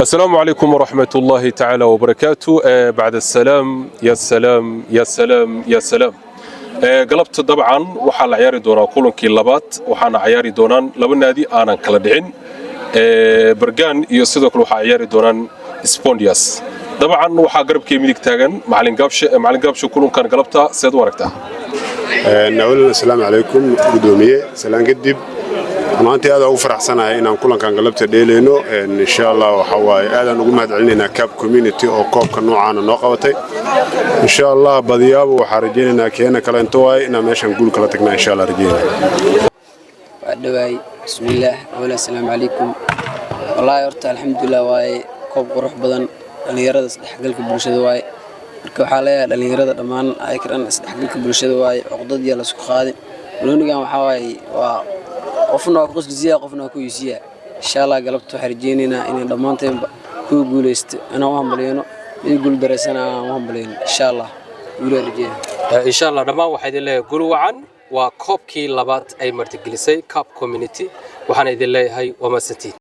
السلام عليكم ورحمة الله تعالى وبركاته. بعد السلام يا سلام يا سلام يا سلام. قلبت طبعا وحال عياري دونا كلنكي لبات وحانا عياري دونان لبا نادي aanan kala dhicin برغان iyo sidoo kale waxa ciyaari doonaan Spondias dabcan waxa garabkii midig taagan macallin gaabsho kulankan galabta seed u aragtaa نقول السلام عليكم قدومية سلام قديب أنا أنت هذا أوفر حسنا هنا كلنا كان قلبت ديلينو إن شاء الله وحواي هذا نقول ما علينا كاب كوميونيتي أو كاب كنوعنا نقوتي إن شاء الله بدياب وحرجينا كأننا كلا انتواي إن ماشي نقول كلا تكنا إن شاء الله رجينا. بعد بسم الله ولا السلام عليكم والله يرتاح الحمد لله واي كوب قروح بدن اللي يرد حقلك برشة واي marka waxa la yahay dhalinyarada dhamaan ay karaan isdhexgalka bulshada waay caqdad iyo la isku qaadin waloonigan waxa waay waa qofna ku qosgisiya qofna ku yuusiya insha Allah galabto xarjeynina in dhamaanteen ku guuleysto ana waan baleyno in guul dareysana waan baleyno insha Allah guuleeyay insha Allah dhamaan waxa idin leeyahay guul wacan waa koobkii labaad ay martigelisay cup community waxaan idin leeyahay waa masantii